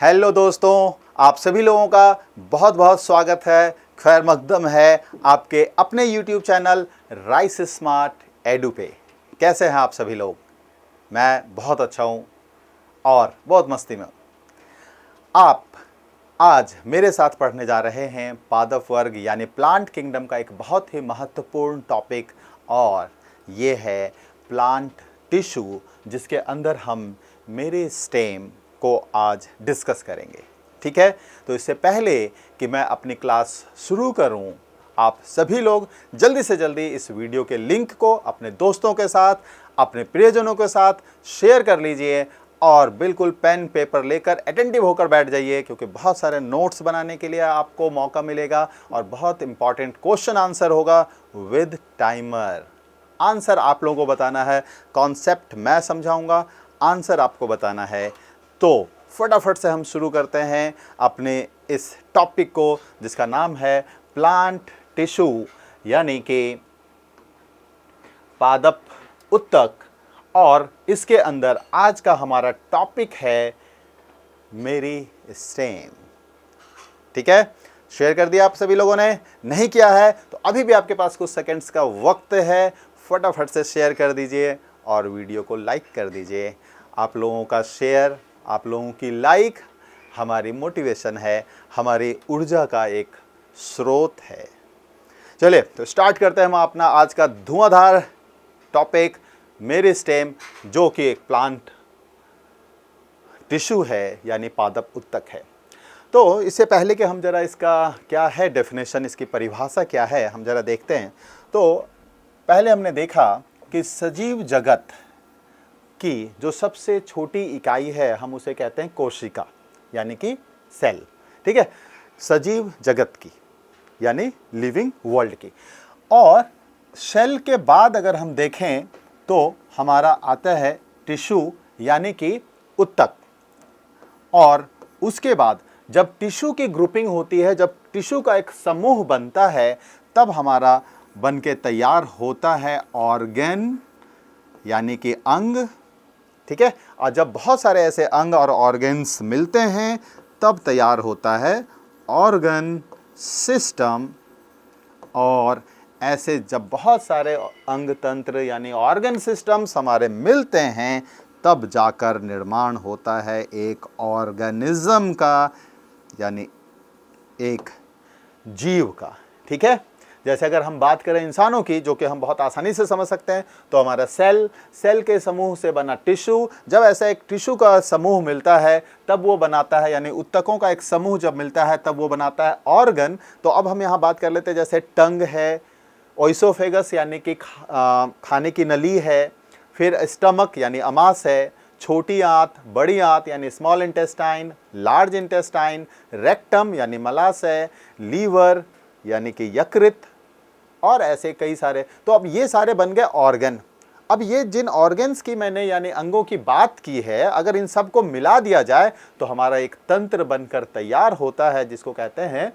Hello दोस्तों, आप सभी लोगों का बहुत बहुत स्वागत है। खैर मकदम है आपके अपने YouTube channel rice smart edu पे। कैसे हैं आप सभी लोग? मैं बहुत अच्छा हूँ और बहुत मस्ती में हूँ। आप आज मेरे साथ पढ़ने जा रहे हैं पादप वर्ग यानी प्लांट किंगडम का एक बहुत ही महत्वपूर्ण टॉपिक, और ये है प्लांट टिश्यू, जिसके अंदर हम मेरे स्टेम को आज डिस्कस करेंगे। ठीक है, तो इससे पहले कि मैं अपनी क्लास शुरू करूं, आप सभी लोग जल्दी से जल्दी इस वीडियो के लिंक को अपने दोस्तों के साथ, अपने प्रियजनों के साथ शेयर कर लीजिए और बिल्कुल पेन पेपर लेकर अटेंटिव होकर बैठ जाइए, क्योंकि बहुत सारे नोट्स बनाने के लिए आपको मौका मिलेगा और बहुत इंपॉर्टेंट क्वेश्चन आंसर होगा विद टाइमर। आंसर आप लोगों को बताना है, कॉन्सेप्ट मैं समझाऊंगा, आंसर आपको बताना है। तो फटाफट से हम शुरू करते हैं अपने इस टॉपिक को, जिसका नाम है प्लांट टिश्यू यानी कि पादप उत्तक, और इसके अंदर आज का हमारा टॉपिक है मेरी स्टेम। ठीक है, शेयर कर दिया आप सभी लोगों ने? नहीं किया है तो अभी भी आपके पास कुछ सेकंड्स का वक्त है, फटाफट से शेयर कर दीजिए और वीडियो को लाइक कर दीजिए। आप लोगों का शेयर, आप लोगों की लाइक हमारी मोटिवेशन है, हमारी ऊर्जा का एक स्रोत है। चलिए तो स्टार्ट करते हैं हम अपना आज का धुआंधार टॉपिक मेरी स्टेम, जो कि एक प्लांट टिश्यू है यानी पादप उत्तक है। तो इससे पहले कि हम जरा इसका क्या है डेफिनेशन, इसकी परिभाषा क्या है, हम जरा देखते हैं। तो पहले हमने देखा कि सजीव जगत की जो सबसे छोटी इकाई है हम उसे कहते हैं कोशिका यानी कि सेल। ठीक है, सजीव जगत की यानी लिविंग वर्ल्ड की। और सेल के बाद अगर हम देखें तो हमारा आता है टिश्यू यानी कि उत्तक, और उसके बाद जब टिश्यू की ग्रुपिंग होती है, जब टिश्यू का एक समूह बनता है, तब हमारा बन के तैयार होता है ऑर्गन यानी कि अंग। ठीक है, और जब बहुत सारे ऐसे अंग और ऑर्गन्स मिलते हैं तब तैयार होता है ऑर्गन सिस्टम, और ऐसे जब बहुत सारे अंग तंत्र यानी ऑर्गन सिस्टम्स हमारे मिलते हैं तब जाकर निर्माण होता है एक ऑर्गेनिज्म का यानी एक जीव का। ठीक है, जैसे अगर हम बात करें इंसानों की, जो कि हम बहुत आसानी से समझ सकते हैं, तो हमारा सेल के समूह से बना टिश्यू, जब ऐसा एक टिश्यू का समूह मिलता है तब वो बनाता है, यानी उत्तकों का एक समूह जब मिलता है तब वो बनाता है ऑर्गन। तो अब हम यहाँ बात कर लेते हैं, जैसे टंग है, ओइसोफेगस यानी कि खाने की नली है, फिर स्टमक यानी अमास है, छोटी आंत, बड़ी आंत यानी small intestine, large intestine, rectum यानी मलाशय, लीवर यानी कि यकृत, और ऐसे कई सारे। तो अब ये सारे बन गए ऑर्गन। अब ये जिन ऑर्गन्स की मैंने यानी अंगों की बात की है, अगर इन सबको मिला दिया जाए तो हमारा एक तंत्र बनकर तैयार होता है, जिसको कहते हैं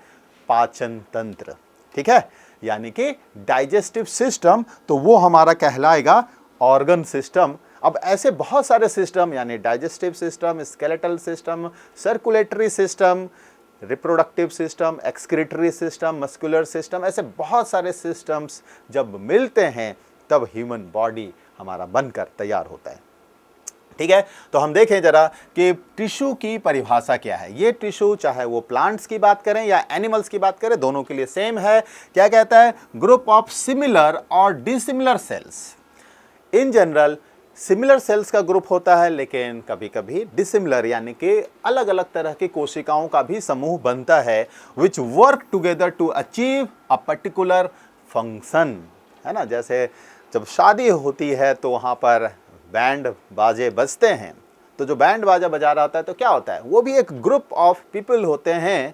पाचन तंत्र। ठीक है, यानी कि डाइजेस्टिव सिस्टम, तो वो हमारा कहलाएगा ऑर्गन सिस्टम। अब ऐसे बहुत सारे सिस्टम यानी digestive system, skeletal system, circulatory system, reproductive system, excretory system, muscular system, ऐसे बहुत सारे सिस्टम्स जब मिलते हैं तब ह्यूमन बॉडी हमारा बनकर तैयार होता है। ठीक है, तो हम देखें जरा कि टिश्यू की परिभाषा क्या है। ये टिश्यू, चाहे वो प्लांट्स की बात करें या एनिमल्स की बात करें, दोनों के लिए सेम है। क्या कहता है? ग्रुप ऑफ सिमिलर और dissimilar cells. In general similar cells का ग्रुप होता है, लेकिन कभी कभी डिसिमिलर यानी कि अलग अलग तरह की कोशिकाओं का भी समूह बनता है, which work together to achieve a particular function. है ना, जैसे जब शादी होती है तो वहाँ पर बैंड बाजे बजते हैं, तो जो बैंड बाजा बजा रहा होता है तो क्या होता है, वो भी एक ग्रुप ऑफ पीपल होते हैं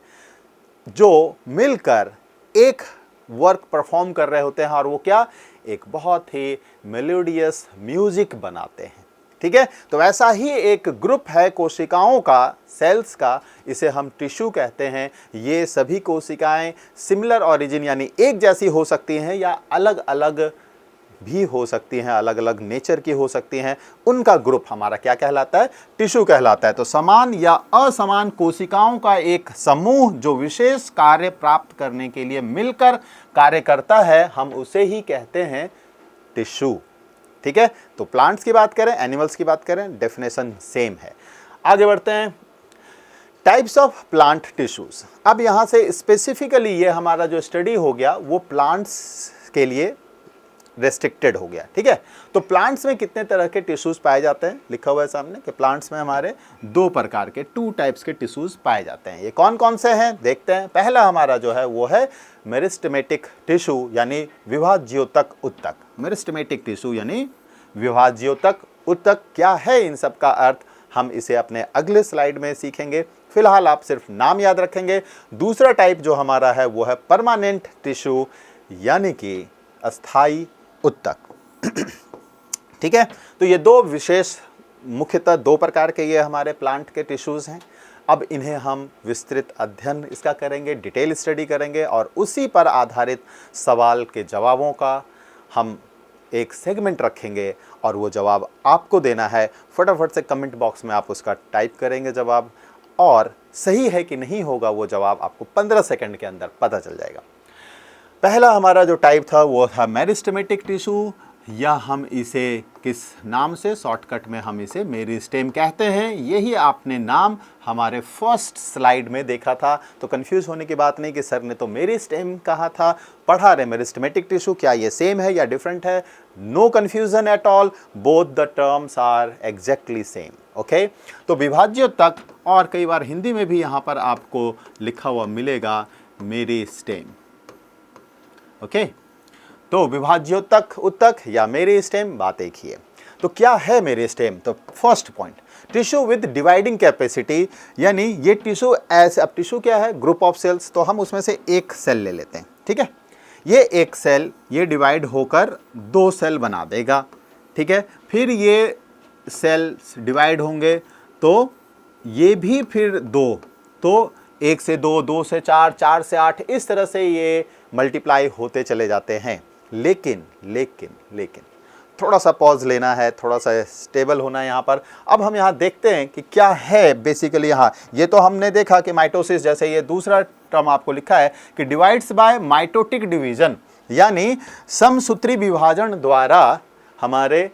जो मिलकर एक वर्क परफॉर्म कर रहे होते हैं, और वो क्या, एक बहुत ही मेलोडियस म्यूजिक बनाते हैं। ठीक है, तो ऐसा ही एक ग्रुप है कोशिकाओं का, सेल्स का, इसे हम टिश्यू कहते हैं। ये सभी कोशिकाएं सिमिलर ओरिजिन यानी एक जैसी हो सकती हैं या अलग अलग भी हो सकती हैं, अलग अलग नेचर की हो सकती हैं, उनका ग्रुप हमारा क्या कहलाता है? टिश्यू कहलाता है। तो समान या असमान कोशिकाओं का एक समूह जो विशेष कार्य प्राप्त करने के लिए मिलकर कार्य करता है, हम उसे ही कहते हैं टिश्यू। ठीक है, तो प्लांट्स की बात करें, एनिमल्स की बात करें, डेफिनेशन सेम है। आगे बढ़ते हैं, टाइप्स ऑफ प्लांट टिश्यूज। अब यहां से स्पेसिफिकली ये हमारा जो स्टडी हो गया वो प्लांट्स के लिए रेस्ट्रिक्टेड हो गया। ठीक है, तो प्लांट्स में कितने तरह के टिश्यूज पाए जाते हैं? लिखा हुआ है सामने कि प्लांट्स में हमारे 2 प्रकार के, 2 टाइप्स के टिश्यूज पाए जाते हैं। ये कौन कौन से हैं देखते हैं। पहला हमारा जो है वो है मेरिस्टेमेटिक टिश्यू यानी विभाज्योतक उत्तक। मेरिस्टेमेटिक टिश्यू यानी विभाज्योतक उत्तक क्या है, इन सब का अर्थ हम इसे अपने अगले स्लाइड में सीखेंगे। फिलहाल आप सिर्फ नाम याद रखेंगे। दूसरा टाइप जो हमारा है वो है परमानेंट टिश्यू यानी कि अस्थाई उत्तक। ठीक है, तो ये 2 विशेष, मुख्यतः 2 प्रकार के ये हमारे प्लांट के टिश्यूज हैं। अब इन्हें हम विस्तृत अध्ययन इसका करेंगे, डिटेल स्टडी करेंगे और उसी पर आधारित सवाल के जवाबों का हम एक सेगमेंट रखेंगे और वो जवाब आपको देना है। फटाफट से कमेंट बॉक्स में आप उसका टाइप करेंगे जवाब, और सही है कि नहीं होगा वो जवाब आपको 15 सेकंड के अंदर पता चल जाएगा। पहला हमारा जो टाइप था वो था मेरिस्टेमेटिक टिश्यू, या हम इसे किस नाम से शॉर्टकट में हम इसे मेरिस्टेम कहते हैं। यही आपने नाम हमारे फर्स्ट स्लाइड में देखा था, तो कंफ्यूज होने की बात नहीं कि सर ने तो मेरिस्टेम कहा था, पढ़ा रहे मेरिस्टेमेटिक टिश्यू, क्या ये सेम है या डिफरेंट है? No confusion at all, both the terms are exactly same. Okay, तो विभाज्योतक, और कई बार हिंदी में भी यहाँ पर आपको लिखा हुआ मिलेगा मेरिस्टेम। ओके, तो विभाज्योतक उत्तक या मेरिस्टेम, बात एक ही है। तो क्या है मेरिस्टेम? तो first point, tissue with dividing capacity, यानी ये टिश्यू ऐसे, अब टिश्यू क्या है? ग्रुप ऑफ सेल्स, तो हम उसमें से एक सेल ले लेते हैं। ठीक है, ये एक सेल ये डिवाइड होकर 2 सेल बना देगा। ठीक है, फिर ये सेल्स डिवाइड होंगे तो ये भी फिर 2, तो 1 से 2, 2 से 4, 4 से 8, इस तरह से ये मल्टीप्लाई होते चले जाते हैं। लेकिन लेकिन लेकिन थोड़ा सा पॉज लेना है, थोड़ा सा स्टेबल होना है यहाँ पर। अब हम यहाँ देखते हैं कि क्या है बेसिकली यहाँ। ये तो हमने देखा कि माइटोसिस, जैसे ये दूसरा टर्म आपको लिखा है कि डिवाइड्स बाय माइटोटिक डिवीजन, यानी समसूत्री विभाजन द्वारा हमारे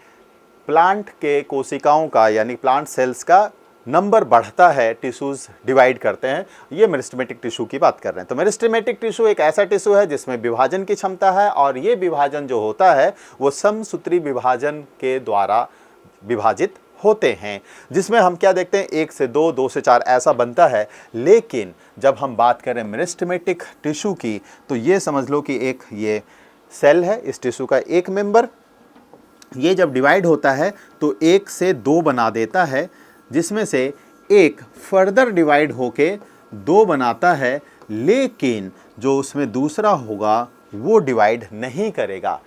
प्लांट के कोशिकाओं का यानी प्लांट सेल्स का नंबर बढ़ता है, टिश्यूज डिवाइड करते हैं। ये मेरिस्टेमेटिक टिश्यू की बात कर रहे हैं। तो मेरिस्टेमेटिक टिश्यू एक ऐसा टिश्यू है जिसमें विभाजन की क्षमता है, और ये विभाजन जो होता है वो समसूत्री विभाजन के द्वारा विभाजित होते हैं, जिसमें हम क्या देखते हैं? 1 से 2, 2 से 4 ऐसा बनता है। लेकिन जब हम बात करें मेरिस्टेमेटिक टिश्यू की, तो ये समझ लो कि एक ये सेल है, इस टिश्यू का एक मेंबर, ये जब डिवाइड होता है तो 1 से 2 बना देता है, जिसमें से एक फर्दर डिवाइड होके 2 बनाता है, लेकिन जो उसमें दूसरा होगा वो डिवाइड नहीं करेगा।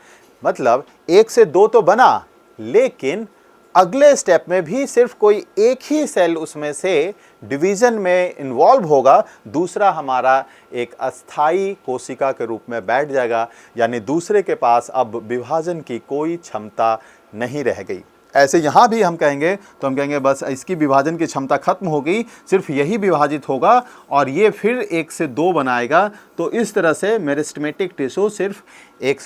मतलब 1 से 2 तो बना, लेकिन अगले स्टेप में भी सिर्फ कोई एक ही सेल उसमें से डिवीजन में इन्वॉल्व होगा, दूसरा हमारा एक अस्थाई कोशिका के रूप में बैठ जाएगा, यानी दूसरे के पास अब विभाजन की कोई क्षमता नहीं रह गई। ऐसे यहाँ भी हम कहेंगे तो हम कहेंगे बस इसकी विभाजन की क्षमता खत्म हो गई, सिर्फ यही विभाजित होगा और ये फिर 1 से 2 बनाएगा। तो इस तरह से मेरिस्टेमेटिक टिश्यू सिर्फ 1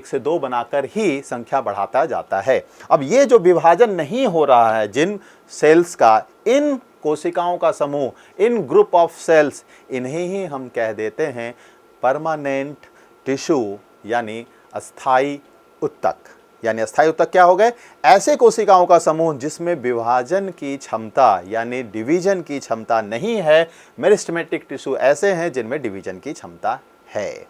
से 2 बनाकर ही संख्या बढ़ाता जाता है। अब ये जो विभाजन नहीं हो रहा है जिन सेल्स का, इन कोशिकाओं का समूह, इन ग्रुप ऑफ सेल्स, इन्हें ही हम कह देते हैं परमानेंट टिश्यू यानी अस्थाई उत्तक। यानी अस्थाई उत्तक क्या हो गए? ऐसे कोशिकाओं का समूह जिसमें विभाजन की क्षमता यानी डिवीजन की क्षमता नहीं है। मेरिस्टेमेटिक टिश्यू ऐसे हैं जिनमें डिवीजन की क्षमता है।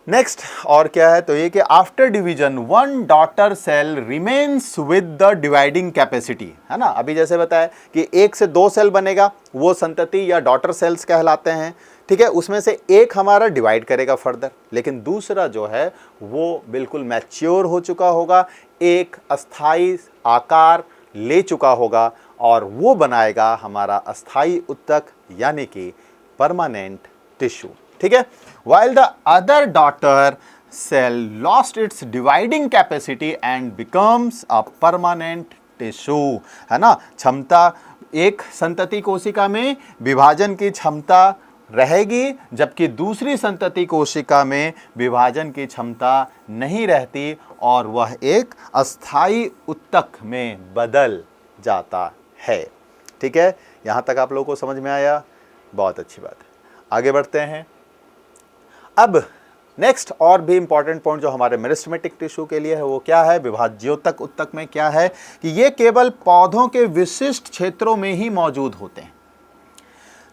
नेक्स्ट और क्या है? तो ये कि after division 1 daughter cell remains with the dividing capacity, है ना। अभी जैसे बताया कि 1 से 2 सेल बनेगा, वो संतति या डॉटर सेल्स कहलाते हैं। ठीक है, उसमें से एक हमारा डिवाइड करेगा फर्दर, लेकिन दूसरा जो है वो बिल्कुल मैच्योर हो चुका होगा, एक अस्थाई आकार ले चुका होगा और वो बनाएगा हमारा अस्थाई उत्तक यानी कि परमानेंट टिश्यू। ठीक है, while the other daughter cell lost its dividing capacity and becomes a permanent tissue, है ना। क्षमता, एक संतति कोशिका में विभाजन की क्षमता रहेगी, जबकि दूसरी संतति कोशिका में विभाजन की क्षमता नहीं रहती और वह एक अस्थायी ऊतक में बदल जाता है। ठीक है, यहाँ तक आप लोगों को समझ में आया? बहुत अच्छी बात है। आगे बढ़ते हैं। अब नेक्स्ट और भी इंपॉर्टेंट पॉइंट जो हमारे मेरिस्टेमेटिक टिश्यू के लिए है वो क्या है? विभाज्योतक ऊतक में क्या है कि ये केवल पौधों के विशिष्ट क्षेत्रों में ही मौजूद होते हैं।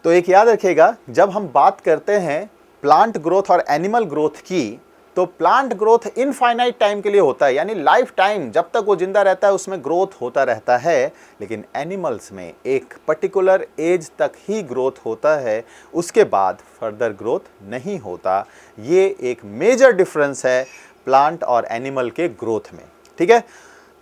तो एक याद रखिएगा, जब हम बात करते हैं प्लांट ग्रोथ और एनिमल ग्रोथ की, तो प्लांट ग्रोथ इनफाइनाइट टाइम के लिए होता है, यानी लाइफ टाइम जब तक वो जिंदा रहता है उसमें ग्रोथ होता रहता है। लेकिन एनिमल्स में एक पर्टिकुलर एज तक ही ग्रोथ होता है, उसके बाद फर्दर ग्रोथ नहीं होता। ये एक मेजर डिफरेंस है प्लांट और एनिमल के ग्रोथ में। ठीक है,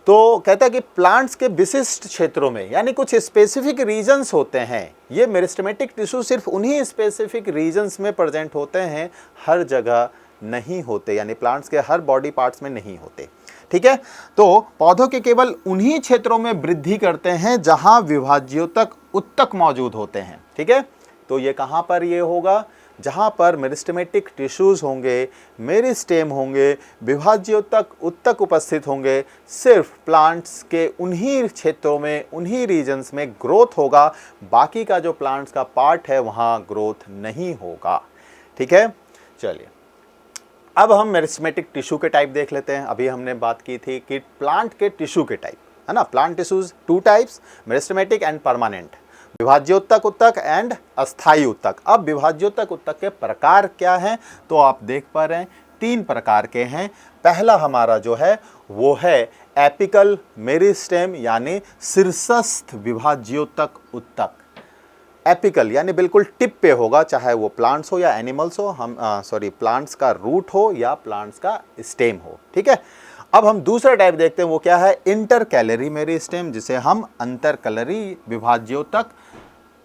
तो कहता है कि प्लांट्स के विशिष्ट क्षेत्रों में, यानी कुछ स्पेसिफिक रीजन्स होते हैं, ये मेरिस्टेमेटिक टिश्यू सिर्फ उन्हीं स्पेसिफिक रीजन्स में प्रेजेंट होते हैं, हर जगह नहीं होते, यानी प्लांट्स के हर बॉडी पार्ट्स में नहीं होते। ठीक है, तो पौधों के केवल उन्हीं क्षेत्रों में वृद्धि करते हैं जहां विभाज्योतक ऊतक मौजूद होते हैं। ठीक है, तो ये कहां पर ये होगा? जहां पर मेरिस्टेमेटिक टिश्यूज होंगे, मेरिस्टेम होंगे, विभाज्योतक ऊतक उपस्थित होंगे, सिर्फ प्लांट्स के उन्हीं क्षेत्रों में, उन्हीं रीजन्स में ग्रोथ होगा, बाकी का जो प्लांट्स का पार्ट है वहां ग्रोथ नहीं होगा। ठीक है, चलिए अब हम मेरिस्टेमेटिक टिश्यू के टाइप देख लेते हैं। अभी हमने बात की थी कि प्लांट के टिश्यू के टाइप, है ना। Plant tissues two types, meristematic and permanent, विभाज्योतक ऊतक एंड अस्थायी ऊतक। अब विभाज्योतक ऊतक के प्रकार क्या हैं? तो आप देख पा रहे हैं 3 प्रकार के हैं। पहला हमारा जो है वो है एपिकल मेरिस्टेम, यानी शीर्षस्थ विभाज्योतक ऊतक। एपिकल यानी बिल्कुल टिप पे होगा, चाहे वो प्लांट्स हो या एनिमल्स हो, प्लांट्स का रूट हो या प्लांट्स का स्टेम हो। ठीक है, अब हम दूसरा टाइप देखते हैं, वो क्या है? इंटरकैलरी मेरिस्टेम, जिसे हम अंतरकलरी विभाज्योतक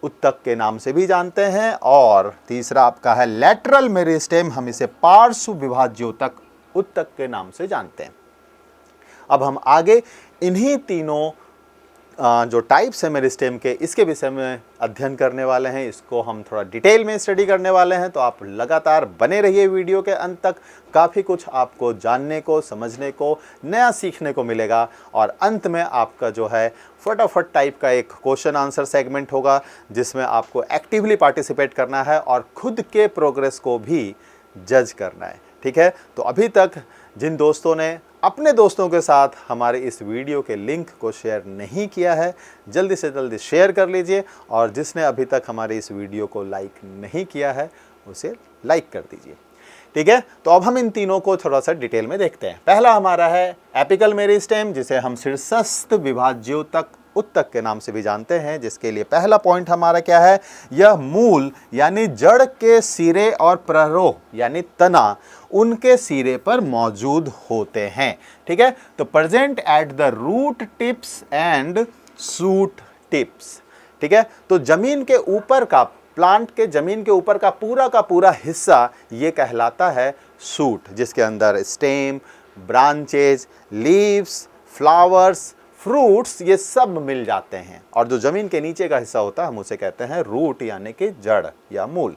ऊतक के नाम से भी जानते हैं। और तीसरा आपका है लैटरल मेरिस्टेम, हम इसे पार्श्व विभाज्योतक ऊतक के नाम से जानते हैं। अब हम आगे इन्हीं तीनों जो टाइप्स है मेरिस्टेम के, इसके विषय में अध्ययन करने वाले हैं। इसको हम थोड़ा डिटेल में स्टडी करने वाले हैं, तो आप लगातार बने रहिए वीडियो के अंत तक। काफ़ी कुछ आपको जानने को, समझने को, नया सीखने को मिलेगा। और अंत में आपका जो है फटाफट टाइप का एक क्वेश्चन आंसर सेगमेंट होगा, जिसमें आपको एक्टिवली पार्टिसिपेट करना है और खुद के प्रोग्रेस को भी जज करना है। ठीक है, तो अभी तक जिन दोस्तों ने अपने दोस्तों के साथ हमारे इस वीडियो के लिंक को शेयर नहीं किया है, जल्दी से जल्दी शेयर कर लीजिए। और जिसने अभी तक हमारे इस वीडियो को लाइक नहीं किया है, उसे लाइक कर दीजिए। ठीक है, तो अब हम इन तीनों को थोड़ा सा डिटेल में देखते हैं। पहला हमारा है एपिकल मेरिस्टेम, जिसे हम शीर्षस्थ विभाज्योतक ऊतक के नाम से भी जानते हैं। जिसके लिए पहला पॉइंट हमारा क्या है? यह मूल यानी जड़ के सिरे और प्ररोह यानी तना, उनके सिरे पर मौजूद होते हैं। ठीक है, तो present at the root tips and shoot tips. ठीक है, तो जमीन के ऊपर का, प्लांट के जमीन के ऊपर का पूरा हिस्सा ये कहलाता है शूट, जिसके अंदर stem, branches, leaves, flowers, fruits ये सब मिल जाते हैं। और जो जमीन के नीचे का हिस्सा होता है हम उसे कहते हैं रूट, यानी कि जड़ या मूल।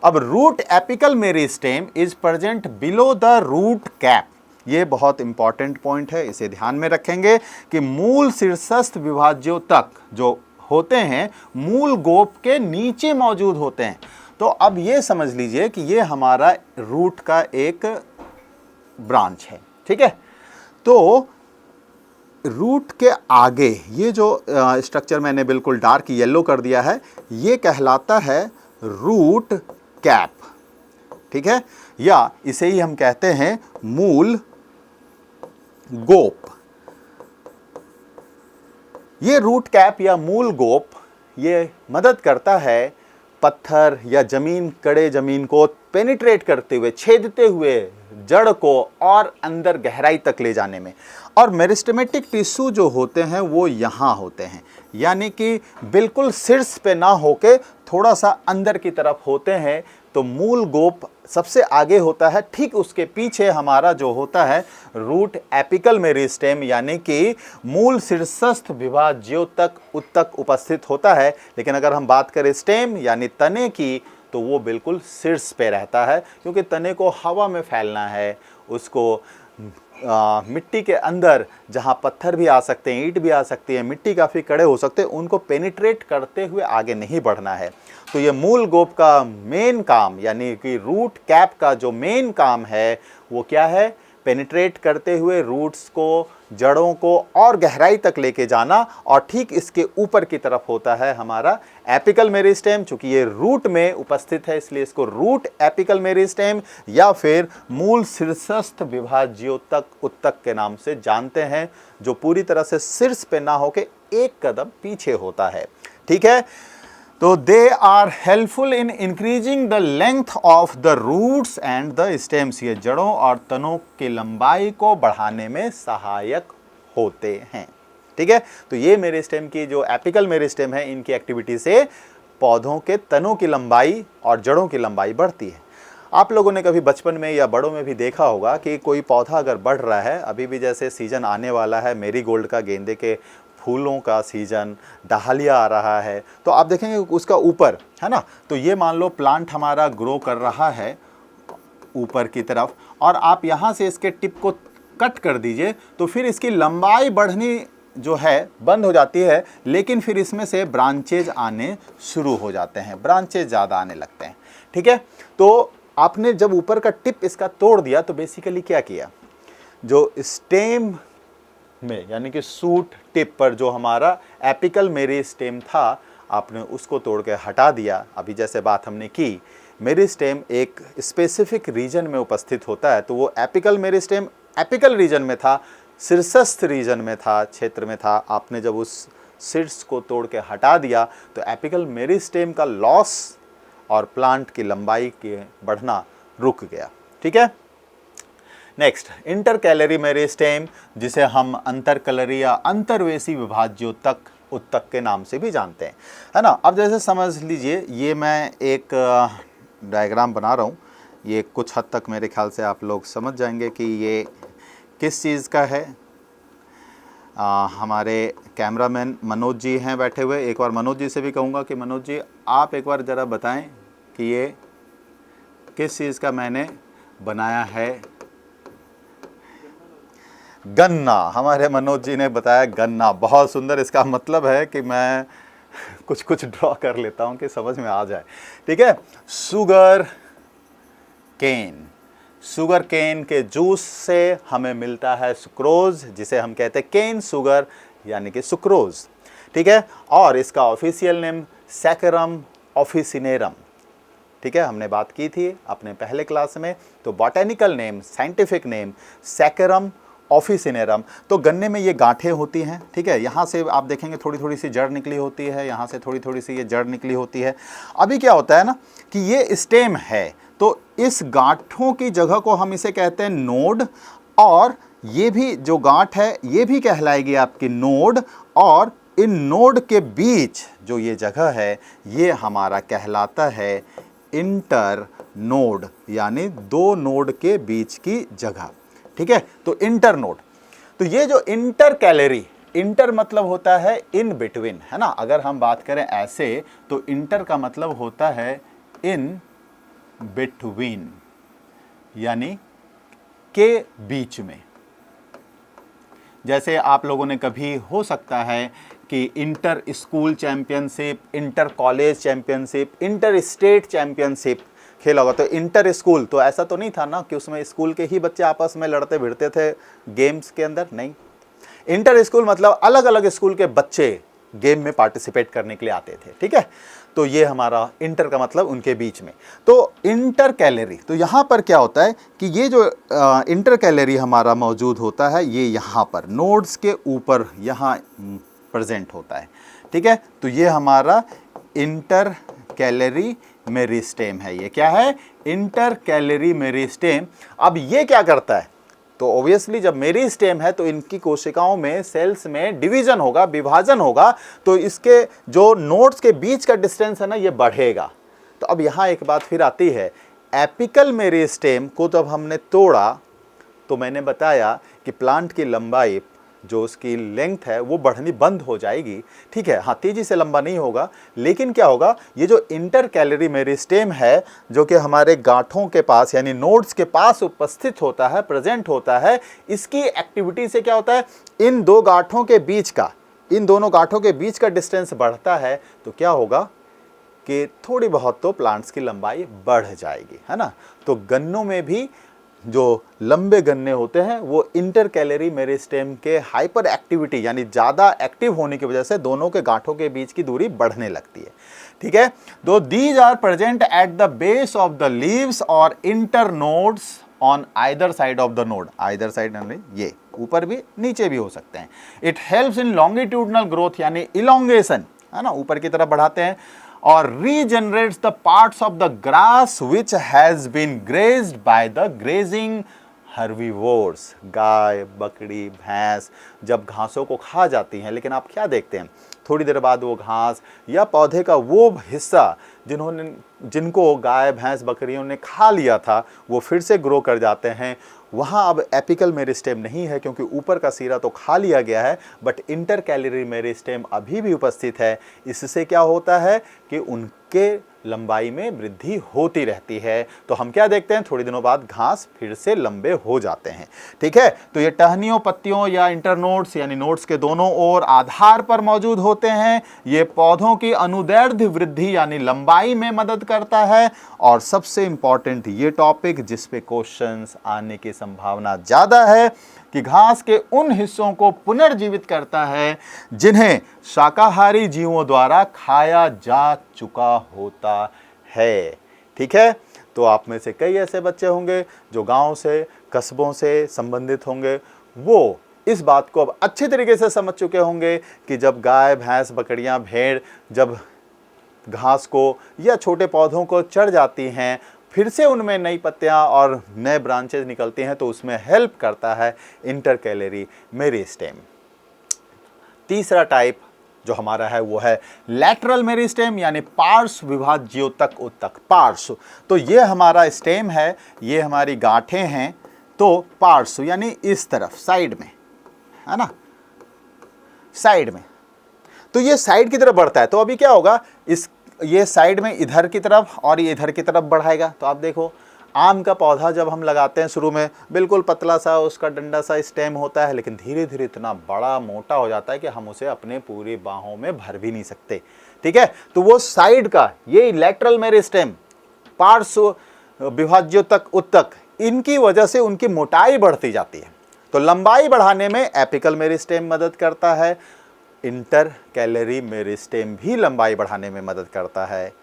अब root apical meristem is present below the root cap. ये बहुत इंपॉर्टेंट पॉइंट है, इसे ध्यान में रखेंगे कि मूल शीर्षस्थ विभाज्योतक जो होते हैं मूल गोप के नीचे मौजूद होते हैं। तो अब ये समझ लीजिए कि ये हमारा रूट का एक ब्रांच है। ठीक है, तो रूट के आगे ये जो स्ट्रक्चर मैंने बिल्कुल डार्क येलो कर दिया है, ये कहलाता है रूट कैप। ठीक है, या इसे ही हम कहते हैं मूल गोप। ये रूट कैप या मूल गोप ये मदद करता है पत्थर या जमीन, कड़े जमीन को पेनिट्रेट करते हुए, छेदते हुए जड़ को और अंदर गहराई तक ले जाने में। और मेरिस्टेमेटिक टिश्यू जो होते हैं वो यहाँ होते हैं, यानी कि बिल्कुल शीर्ष पे ना होके थोड़ा सा अंदर की तरफ होते हैं। तो मूल गोप सबसे आगे होता है, ठीक उसके पीछे हमारा जो होता है रूट एपिकल मेरिस्टेम, यानी कि मूल शीर्षस्थ विभाज्योतक उत्तक उपस्थित होता है। लेकिन अगर हम बात करें स्टेम यानी तने की, तो वो बिल्कुल शीर्ष पे रहता है, क्योंकि तने को हवा में फैलना है, उसको मिट्टी के अंदर जहाँ पत्थर भी आ सकते हैं, ईंट भी आ सकती है, मिट्टी काफ़ी कड़े हो सकते हैं, उनको पेनिट्रेट करते हुए आगे नहीं बढ़ना है। तो ये मूल गोप का मेन काम, यानी कि रूट कैप का जो मेन काम है वो क्या है? पेनिट्रेट करते हुए रूट्स को, जड़ों को और गहराई तक लेके जाना। और ठीक इसके ऊपर की तरफ होता है हमारा एपिकल मेरिस्टेम। चूंकि ये रूट में उपस्थित है इसलिए इसको रूट एपिकल मेरिस्टेम या फिर मूल शीर्षस्थ विभाज्योतक उत्तक के नाम से जानते हैं, जो पूरी तरह से शीर्ष पे ना होके एक कदम पीछे होता है। ठीक है, तो they are helpful in increasing the length of the roots and the stems. ये जड़ों और तनों की लंबाई को बढ़ाने में सहायक होते हैं। ठीक है, तो ये मेरिस्टेम की जो एपिकल मेरिस्टेम है, इनकी एक्टिविटी से पौधों के तनों की लंबाई और जड़ों की लंबाई बढ़ती है। आप लोगों ने कभी बचपन में या बड़ों में भी देखा होगा कि कोई पौधा अगर बढ़ रहा है, अभी भी जैसे सीजन आने वाला है मेरीगोल्ड का, गेंदे के फूलों का सीजन, डालिया आ रहा है, तो आप देखेंगे उसका ऊपर है ना, तो ये मान लो प्लांट हमारा ग्रो कर रहा है ऊपर की तरफ, और आप यहाँ से इसके टिप को कट कर दीजिए तो फिर इसकी लंबाई बढ़नी जो है बंद हो जाती है, लेकिन फिर इसमें से ब्रांचेज आने शुरू हो जाते हैं, ब्रांचेज ज़्यादा आने लगते हैं। ठीक है, तो आपने जब ऊपर का टिप इसका तोड़ दिया तो बेसिकली क्या किया, जो स्टेम में यानी कि सूट टिप पर जो हमारा एपिकल मेरिस्टेम था, आपने उसको तोड़ के हटा दिया। अभी जैसे बात हमने की, मेरिस्टेम एक स्पेसिफिक रीजन में उपस्थित होता है, तो वो एपिकल मेरिस्टेम एपिकल रीजन में था, शीर्षस्थ रीजन में था, क्षेत्र में था। आपने जब उस शीर्ष को तोड़ के हटा दिया तो एपिकल मेरिस्टेम का लॉस और प्लांट की लंबाई के बढ़ना रुक गया। ठीक है, नेक्स्ट इंटरकैलरी मेरिस्टेम, जिसे हम अंतरकलरी या अंतर्वेशी विभाज्योतक उत्तक के नाम से भी जानते हैं, है ना। अब जैसे समझ लीजिए, ये मैं एक डायग्राम बना रहा हूँ, ये कुछ हद तक मेरे ख्याल से आप लोग समझ जाएंगे कि ये किस चीज़ का है। हमारे कैमरामैन मनोज जी हैं बैठे हुए, एक बार मनोज जी से भी कहूँगा कि मनोज जी आप एक बार ज़रा बताएं कि ये किस चीज़ का मैंने बनाया है। गन्ना, हमारे मनोज जी ने बताया गन्ना, बहुत सुंदर। इसका मतलब है कि मैं कुछ ड्रॉ कर लेता हूँ कि समझ में आ जाए। ठीक है, शुगर केन, शुगर केन के जूस से हमें मिलता है सुक्रोज, जिसे हम कहते हैं केन शुगर यानी कि सुक्रोज। ठीक है, और इसका ऑफिशियल नेम सैकरम ऑफिसिनेरम। ठीक है, हमने बात की थी अपने पहले क्लास में। तो botanical name, scientific name saccharum officinarum. तो गन्ने में ये गांठें होती हैं। ठीक है, यहाँ से आप देखेंगे थोड़ी थोड़ी सी जड़ निकली होती है, यहाँ से थोड़ी थोड़ी सी ये जड़ निकली होती है। अभी क्या होता है ना कि ये स्टेम है, तो इस गांठों की जगह को हम इसे कहते हैं नोड, और ये भी जो गांठ है ये भी कहलाएगी आपकी नोड, और इन नोड के बीच जो ये जगह है ये हमारा कहलाता है इंटर नोड, यानी दो नोड के बीच की जगह। ठीक है, तो इंटर नोड। तो ये जो इंटर कैलरी, इंटर मतलब होता है इन बिटवीन, है ना। अगर हम बात करें ऐसे तो इंटर का मतलब होता है इन बिटवीन, यानी के बीच में। जैसे आप लोगों ने कभी हो सकता है कि inter school championship, inter college championship, inter state championship खेला होगा। तो इंटर स्कूल तो ऐसा तो नहीं था ना कि उसमें स्कूल के ही बच्चे आपस में लड़ते भिड़ते थे गेम्स के अंदर, नहीं। इंटर स्कूल मतलब अलग अलग स्कूल के बच्चे गेम में पार्टिसिपेट करने के लिए आते थे। ठीक है, तो ये हमारा इंटर का मतलब उनके बीच में। तो इंटर कैलरी, तो यहाँ पर क्या होता है कि ये जो इंटर कैलरी हमारा मौजूद होता है ये यहाँ पर नोड्स के ऊपर यहाँ प्रेजेंट होता है। ठीक है, तो ये हमारा इंटर कैलरी मेरिस्टेम है। ये क्या है? Intercalary meristem. अब ये क्या करता है? तो ऑब्वियसली जब मेरिस्टेम है तो इनकी कोशिकाओं में, सेल्स में डिवीजन होगा, विभाजन होगा, तो इसके जो नोड्स के बीच का डिस्टेंस है ना, ये बढ़ेगा। तो अब यहाँ एक बात फिर आती है, एपिकल मेरिस्टेम को जब हमने तोड़ा तो मैंने बताया कि प्लांट की लंबाई, जो उसकी लेंथ है, वो बढ़नी बंद हो जाएगी। ठीक है, हाँ, तेजी से लंबा नहीं होगा, लेकिन क्या होगा, ये जो इंटरकैलरी मेरिस्टेम है, जो कि हमारे गांठों के पास यानी नोड्स के पास उपस्थित होता है, प्रेजेंट होता है, इसकी एक्टिविटी से क्या होता है, इन दोनों गांठों के बीच का डिस्टेंस बढ़ता है। तो क्या होगा कि थोड़ी बहुत तो प्लांट्स की लंबाई बढ़ जाएगी, है ना। तो गन्नों में भी जो लंबे गन्ने होते हैं वो इंटरकैलरी मेरिस्टेम के हाइपर एक्टिविटी यानी ज़्यादा एक्टिव होने की वजह से दोनों के गांठों के बीच की दूरी बढ़ने लगती है। ठीक है, तो these are present at the base of the leaves और internodes on either side of the node. Either side यानी ये ऊपर भी नीचे भी हो सकते हैं। It helps in longitudinal growth यानी इलोंगेशन, है ना, ऊपर की तरफ बढ़ाते हैं, और regenerates the parts of the grass which has been grazed by the grazing herbivores। गाय, बकरी, भैंस जब घासों को खा जाती हैं, लेकिन आप क्या देखते हैं, थोड़ी देर बाद वो घास या पौधे का वो हिस्सा जिनको गाय, भैंस, बकरियों ने खा लिया था, वो फिर से ग्रो कर जाते हैं। वहाँ अब एपिकल मेरिस्टेम नहीं है क्योंकि ऊपर का सिरा तो खा लिया गया है, बट इंटरकैलरी मेरिस्टेम अभी भी उपस्थित है। इससे क्या होता है कि उनके लंबाई में वृद्धि होती रहती है। तो हम क्या देखते हैं, थोड़ी दिनों बाद घास फिर से लंबे हो जाते हैं। ठीक है, तो ये टहनियों, पत्तियों या इंटरनोड्स यानी नोड्स के दोनों ओर आधार पर मौजूद होते हैं। ये पौधों की अनुदैर्ध्य वृद्धि यानी लंबाई में मदद करता है। और सबसे इंपॉर्टेंट ये टॉपिक जिस पे क्वेश्चंस आने की संभावना ज्यादा है कि घास के उन हिस्सों को पुनर्जीवित करता है जिन्हें शाकाहारी जीवों द्वारा खाया जा चुका होता है। ठीक है, तो आप में से कई ऐसे बच्चे होंगे जो गांव से, कस्बों से संबंधित होंगे, वो इस बात को अब अच्छे तरीके से समझ चुके होंगे कि जब गाय, भैंस, बकरियां, भेड़ जब घास को या छोटे पौधों को चढ़ जाती हैं, फिर से उनमें नई पत्तियां और नए ब्रांचेस निकलती हैं, तो उसमें हेल्प करता है इंटरकैलरी मेरिस्टेम। तीसरा टाइप जो हमारा है वो है लैटरल मेरिस्टेम यानी पार्श्व विभाज्योतक उत्तक। पार्श्व, तो ये हमारा स्टेम है, ये हमारी गांठें हैं, तो पार्श्व यानी इस तरफ, साइड में, है ना, साइड में, तो ये साइड की तरफ बढ़ता है। तो अभी क्या होगा, ये साइड में इधर की तरफ और ये इधर की तरफ बढ़ाएगा। तो आप देखो, आम का पौधा जब हम लगाते हैं शुरू में बिल्कुल पतला सा उसका डंडा सा स्टेम होता है, लेकिन धीरे धीरे इतना बड़ा मोटा हो जाता है कि हम उसे अपने पूरी बाहों में भर भी नहीं सकते। ठीक है, तो वो साइड का ये लैटरल मेरिस्टेम, पार्श्व विभाज्योतक उत्तक, इनकी वजह से उनकी मोटाई बढ़ती जाती है। तो लंबाई बढ़ाने में एपिकल मेरिस्टेम मदद करता है, इंटरकैलरी मेरिस्टेम भी लंबाई बढ़ाने में मदद करता है,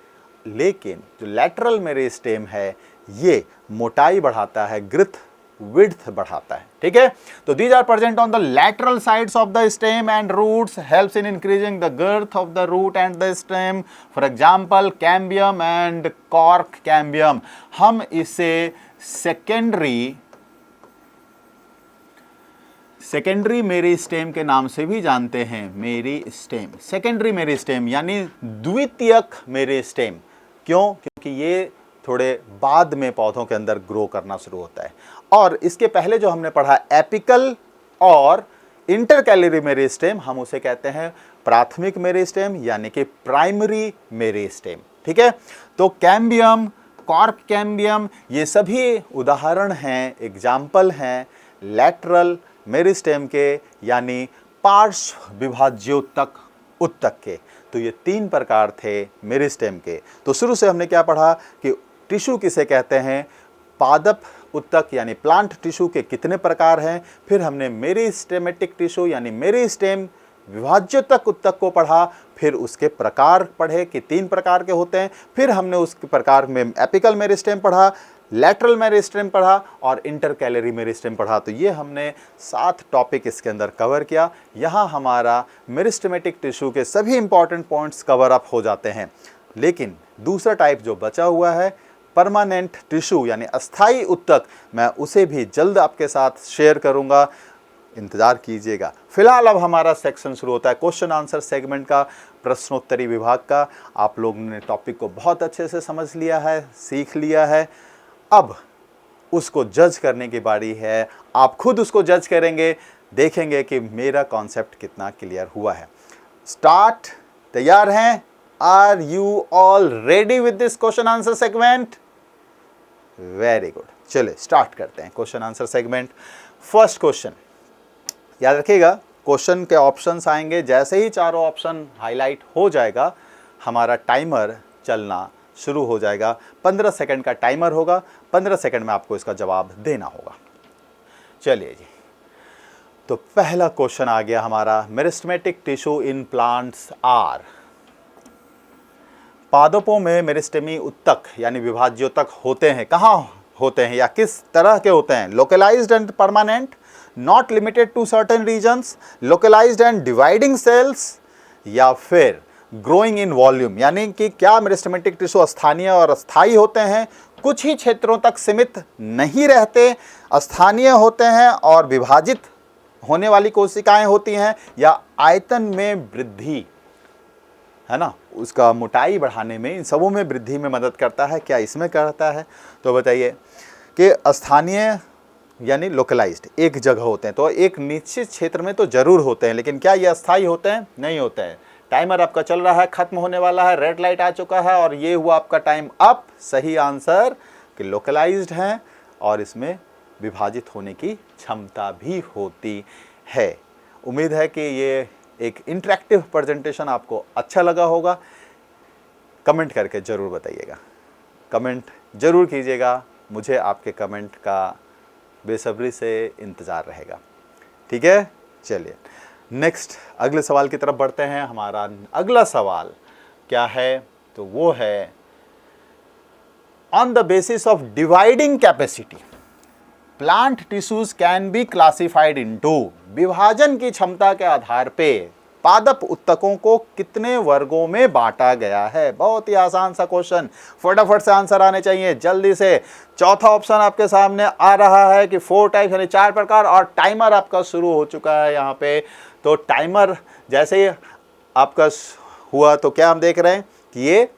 लेकिन जो लैटरल मेरिस्टेम है ये मोटाई बढ़ाता है, ग्रोथ विड्थ बढ़ाता है। ठीक है, तो these are present on the lateral sides of the stem and roots, helps in increasing the girth of the root and the stem. For example cambium and cork cambium. हम इसे secondary meristem के नाम से भी जानते हैं। Meristem, secondary meristem यानी द्वितीयक मेरिस्टेम। क्यों? क्योंकि ये थोड़े बाद में पौधों के अंदर ग्रो करना शुरू होता है। और इसके पहले जो हमने पढ़ा एपिकल और इंटरकैलरी मेरिस्टेम, हम उसे कहते हैं प्राथमिक मेरिस्टेम यानी कि प्राइमरी मेरिस्टेम। ठीक है, तो कैम्बियम, कॉर्क कैम्बियम, ये सभी उदाहरण हैं, एग्जाम्पल हैं लैटरल मेरिस्टेम के यानी पार्श्व विभाज्योतक उत्तक के। तो ये तीन प्रकार थे मेरिस्टेम के। तो शुरू से हमने क्या पढ़ा कि टिश्यू किसे कहते हैं, पादप उत्तक यानी प्लांट टिश्यू के कितने प्रकार हैं। फिर हमने मेरिस्टेमेटिक टिश्यू यानी मेरिस्टेम विभाज्योतक उत्तक को पढ़ा, फिर उसके प्रकार पढ़े कि तीन प्रकार के होते हैं। फिर हमने उस प्रकार में एपिकल मेरिस्टेम पढ़ा, लैटरल मेरिस्टेम पढ़ा और इंटरकैलरी मेरिस्टेम पढ़ा। तो ये हमने 7 टॉपिक इसके अंदर कवर किया। यहाँ हमारा मेरिस्टेमेटिक टिश्यू के सभी इंपॉर्टेंट पॉइंट्स कवर अप हो जाते हैं। लेकिन दूसरा टाइप जो बचा हुआ है परमानेंट टिश्यू यानी अस्थाई उत्तक, मैं उसे भी जल्द आपके साथ शेयर करूंगा, इंतजार कीजिएगा। फिलहाल अब हमारा सेक्शन शुरू होता है क्वेश्चन आंसर सेगमेंट का, प्रश्नोत्तरी विभाग का। आप लोगों ने टॉपिक को बहुत अच्छे से समझ लिया है, सीख लिया है, अब उसको जज करने की बारी है। आप खुद उसको जज करेंगे, देखेंगे कि मेरा कॉन्सेप्ट कितना क्लियर हुआ है। स्टार्ट, तैयार हैं? Are you all ready with this question answer segment? Very good, चलिए स्टार्ट करते हैं question answer segment. First question, याद रखिएगा क्वेश्चन के ऑप्शंस आएंगे, जैसे ही चारों ऑप्शन हाईलाइट हो जाएगा हमारा टाइमर चलना शुरू हो जाएगा। 15 सेकंड का टाइमर होगा, 15 सेकंड में आपको इसका जवाब देना होगा। चलिए जी, तो पहला क्वेश्चन आ गया हमारा, meristematic tissue in plants are. पादपों में मेरिस्टेमी उत्तक यानी विभाज्योतक होते हैं, कहाँ होते हैं या किस तरह के होते हैं? Localised and permanent, not limited to certain regions, localised and dividing cells, या फिर ग्रोइंग इन वॉल्यूम, यानी कि क्या मेरिस्टेमेटिक टिश्यू स्थानीय और अस्थायी होते हैं, कुछ ही क्षेत्रों तक सीमित नहीं रहते, स्थानीय होते हैं और विभाजित होने वाली कोशिकाएं होती हैं, या आयतन में वृद्धि, है ना, उसका मोटाई बढ़ाने में, इन सबों में वृद्धि में मदद करता है, क्या इसमें करता है? तो बताइए कि स्थानीय यानी लोकलाइज्ड एक जगह होते हैं, तो एक निश्चित क्षेत्र में तो जरूर होते हैं, लेकिन क्या ये अस्थायी होते हैं? नहीं होते हैं। टाइमर आपका चल रहा है, खत्म होने वाला है, रेड लाइट आ चुका है और ये हुआ आपका टाइम अप। सही आंसर कि लोकलाइज्ड हैं और इसमें विभाजित होने की क्षमता भी होती है। उम्मीद है कि ये एक इंटरेक्टिव प्रेजेंटेशन आपको अच्छा लगा होगा। कमेंट करके ज़रूर बताइएगा, कमेंट ज़रूर कीजिएगा, मुझे आपके कमेंट का बेसब्री से इंतज़ार रहेगा। ठीक है, चलिए नेक्स्ट अगले सवाल की तरफ बढ़ते हैं। हमारा अगला सवाल क्या है? तो वो है, on the basis of dividing capacity plant tissues can be classified into. विभाजन की क्षमता के आधार पे पादप उत्तकों को कितने वर्गों में बांटा गया है? बहुत ही आसान सा क्वेश्चन, फटाफट से आंसर आने चाहिए जल्दी से। चौथा ऑप्शन आपके सामने आ रहा है कि 4 टाइप्स यानी 4 प्रकार, और टाइमर आपका शुरू हो चुका है यहाँ पे। तो टाइमर जैसे ही आपका हुआ तो क्या हम देख रहे हैं कि ये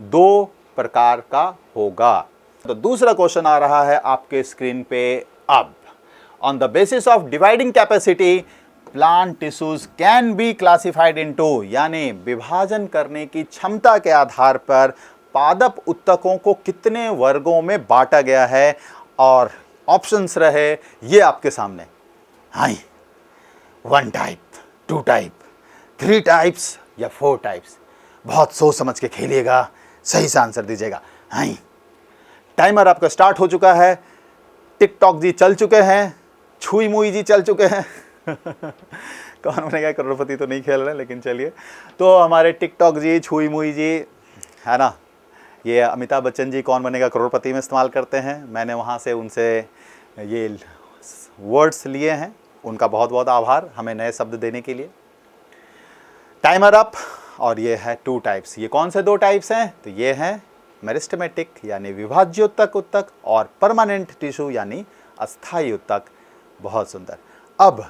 2 प्रकार का होगा। तो दूसरा क्वेश्चन आ रहा है आपके स्क्रीन पे अब, on the basis of dividing capacity plant tissues can be classified into, यानी विभाजन करने की क्षमता के आधार पर पादप उत्तकों को कितने वर्गों में बांटा गया है? और ऑप्शंस रहे ये आपके सामने, हाई 1 टाइप, 2 टाइप, 3 टाइप्स या 4 टाइप्स। बहुत सोच समझ के खेलिएगा, सही से आंसर दीजिएगा। हाई, टाइमर आपका स्टार्ट हो चुका है, टिकटॉक जी चल चुके हैं, छुई मुई जी चल चुके हैं कौन बनेगा करोड़पति तो नहीं खेल रहे, लेकिन चलिए। तो हमारे टिकटॉक जी, छुई मुई जी, है ना, ये अमिताभ बच्चन जी कौन बनेगा करोड़पति में इस्तेमाल करते हैं। मैंने वहाँ से उनसे ये वर्ड्स लिए हैं, उनका बहुत बहुत आभार हमें नए शब्द देने के लिए। टाइमर अप, और ये है 2 टाइप्स। ये कौन से 2 टाइप्स हैं? तो ये हैं मेरिस्टेमेटिक यानी विभाज्योतक उत्तक, और परमानेंट टिश्यू यानी अस्थायी उत्तक। बहुत सुंदर। अब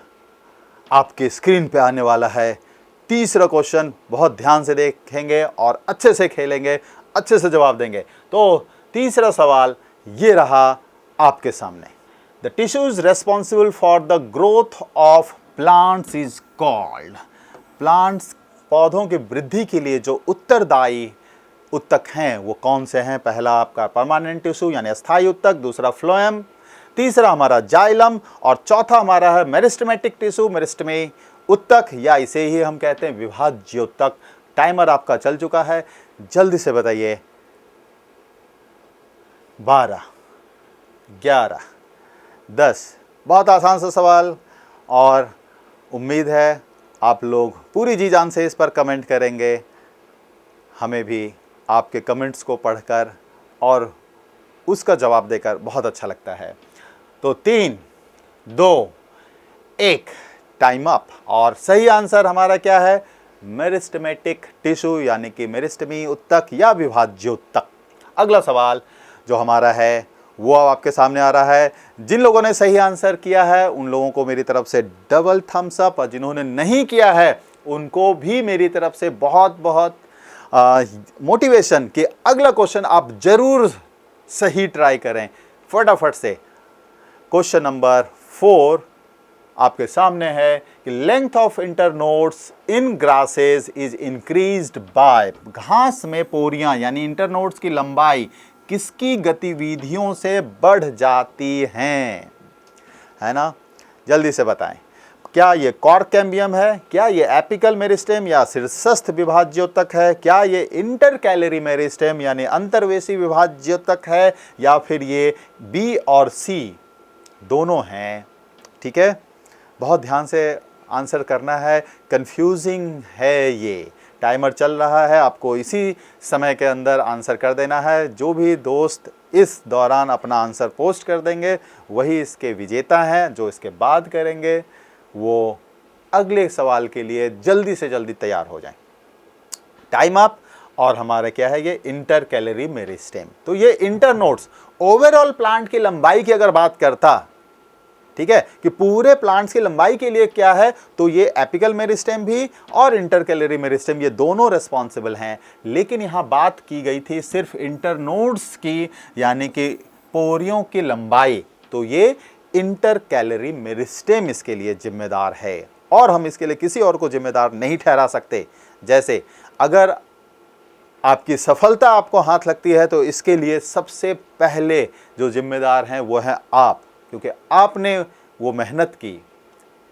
आपके स्क्रीन पे आने वाला है तीसरा क्वेश्चन, बहुत ध्यान से देखेंगे और अच्छे से खेलेंगे, अच्छे से जवाब देंगे। तो तीसरा सवाल ये रहा आपके सामने, the tissues responsible for the growth of plants is called. Plants पौधों की वृद्धि के लिए जो उत्तरदायी उत्तक हैं वो कौन से हैं? पहला आपका परमानेंट टिश्यू यानी अस्थायी उत्तक, दूसरा फ्लोएम, तीसरा हमारा जाइलम, और चौथा हमारा है मेरिस्टेमेटिक टिश्यू, मेरिस्टेमी उत्तक, या इसे ही हम कहते हैं विभाज्योतक। टाइमर आपका चल चुका है, जल्दी से बताइए। 12, 11, 10। बहुत आसान सा सवाल, और उम्मीद है आप लोग पूरी जी जान से इस पर कमेंट करेंगे। हमें भी आपके कमेंट्स को पढ़कर और उसका जवाब देकर बहुत अच्छा लगता है। तो 3, 2, 1 टाइम अप, और सही आंसर हमारा क्या है? मेरिस्टेमेटिक टिश्यू यानी कि मेरिस्टेमी उत्तक या विभाज्य उत्तक। अगला सवाल जो हमारा है वो अब आपके सामने आ रहा है। जिन लोगों ने सही आंसर किया है उन लोगों को मेरी तरफ से डबल थम्स अप, और जिन्होंने नहीं किया है उनको भी मेरी तरफ से बहुत बहुत मोटिवेशन कि अगला क्वेश्चन आप जरूर सही ट्राई करें फटाफट से। क्वेश्चन नंबर 4 आपके सामने है कि length of internodes in grasses is increased by, घास में पोरियां यानी इंटरनोड्स की लंबाई किसकी गतिविधियों से बढ़ जाती हैं, है ना? जल्दी से बताएं, क्या ये कॉर्क कैम्बियम है, क्या ये एपिकल मेरिस्टेम या शीर्षस्थ विभाज्योतक है, क्या ये इंटरकैलरी मेरिस्टेम यानी अंतर्वेशी विभाज्योतक है, या फिर ये बी और सी दोनों हैं? ठीक है, बहुत ध्यान से आंसर करना है, कंफ्यूजिंग है ये। टाइमर चल रहा है, आपको इसी समय के अंदर आंसर कर देना है। जो भी दोस्त इस दौरान अपना आंसर पोस्ट कर देंगे वही इसके विजेता हैं। जो इसके बाद करेंगे वो अगले सवाल के लिए जल्दी से जल्दी तैयार हो जाएं। Time up. और हमारा क्या है ये इंटरकैलरी मेरिस्टेम। तो ये इंटरनोड्स ओवरऑल प्लांट की लंबाई की अगर बात करता, ठीक है, कि पूरे प्लांट्स की लंबाई के लिए क्या है, तो ये एपिकल मेरिस्टेम भी और इंटरकैलरी मेरिस्टेम ये दोनों रिस्पॉन्सिबल हैं। लेकिन यहां बात की गई थी सिर्फ इंटरनोड्स की यानी कि पोरियों की लंबाई, तो ये इंटरकैलरी मेरिस्टेम इसके लिए जिम्मेदार है और हम इसके लिए किसी और को जिम्मेदार नहीं ठहरा सकते। जैसे अगर आपकी सफलता आपको हाथ लगती है तो इसके लिए सबसे पहले जो जिम्मेदार हैं वो है आप, क्योंकि आपने वो मेहनत की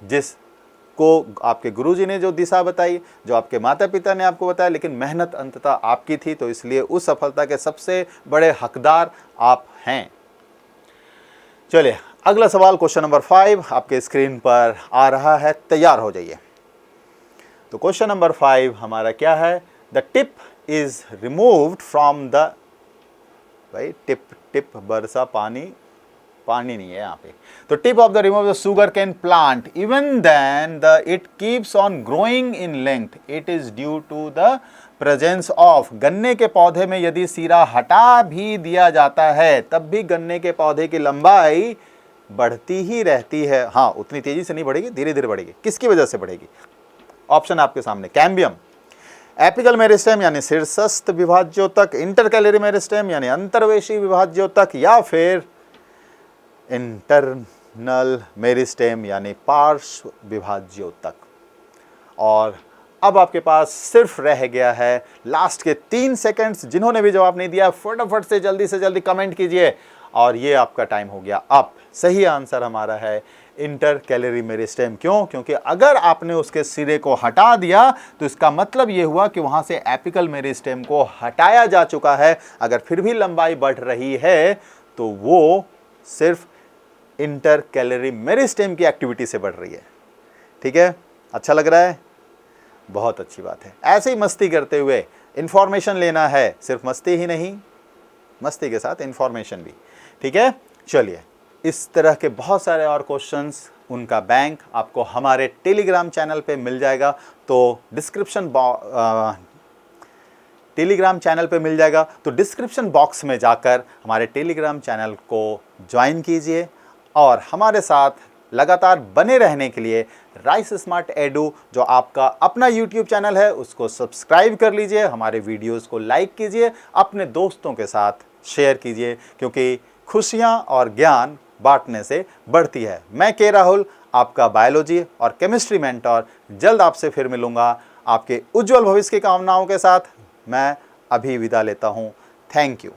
जिसको आपके गुरुजी ने जो दिशा बताई, जो आपके माता पिता ने आपको बताया, लेकिन मेहनत अंततः आपकी थी, तो इसलिए उस सफलता के सबसे बड़े हकदार आप हैं। चलिए अगला सवाल क्वेश्चन नंबर 5 आपके स्क्रीन पर आ रहा है, तैयार हो जाइए। तो क्वेश्चन नंबर 5 हमारा क्या है, the tip is removed from the, भाई टिप बरसा पानी नहीं है यहाँ पे, तो tip of the remove the sugarcane plant even then the it keeps on growing in length, it is due to the presence of. गन्ने के पौधे में यदि सिरा हटा भी दिया जाता है तब भी गन्ने के पौधे की लंबाई बढ़ती ही रहती है। हाँ, उतनी तेजी से नहीं बढ़ेगी, धीरे धीरे बढ़ेगी। किसकी वजह से बढ़ेगी? ऑप्शन आपके सामने, कैम्बियम, एपिकल मेरिस्टेम यानी शीर्षस्थ विभाज्योतक, इंटरकैलरी मेरिस्टेम यानी अंतर्वेशी विभाज्योतक, या फिर इंटरनल मेरिस्टेम यानी पार्श्व विभाज्योतक। और अब आपके पास सिर्फ रह गया है लास्ट के 3 सेकंड्स। जिन्होंने भी जवाब नहीं दिया फटाफट से जल्दी कमेंट कीजिए और ये आपका टाइम हो गया अप। सही आंसर हमारा है इंटरकैलरी मेरिस्टेम। क्यों? क्योंकि अगर आपने उसके सिरे को हटा दिया तो इसका मतलब ये हुआ कि वहां से एपिकल मेरिस्टेम को हटाया जा चुका है। अगर फिर भी लंबाई बढ़ रही है तो वो सिर्फ इंटरकैलरी मेरिस्टेम की एक्टिविटी से बढ़ रही है। ठीक है, अच्छा लग रहा है? बहुत अच्छी बात है। ऐसे ही मस्ती करते हुए इंफॉर्मेशन लेना है, सिर्फ मस्ती ही नहीं, मस्ती के साथ इंफॉर्मेशन भी। ठीक है, चलिए इस तरह के बहुत सारे और क्वेश्चंस, उनका बैंक आपको हमारे टेलीग्राम चैनल पे मिल जाएगा। तो टेलीग्राम चैनल पे मिल जाएगा, तो डिस्क्रिप्शन बॉक्स में जाकर हमारे टेलीग्राम चैनल को ज्वाइन कीजिए और हमारे साथ लगातार बने रहने के लिए राइस स्मार्ट एडू जो आपका अपना यूट्यूब चैनल है उसको सब्सक्राइब कर लीजिए, हमारे वीडियोस को लाइक कीजिए, अपने दोस्तों के साथ शेयर कीजिए, क्योंकि खुशियां और ज्ञान बांटने से बढ़ती है। मैं के राहुल, आपका बायोलॉजी और केमिस्ट्री मेंटर, जल्द आपसे फिर मिलूंगा। आपके उज्जवल भविष्य की कामनाओं के साथ मैं अभी विदा लेता हूं। Thank you.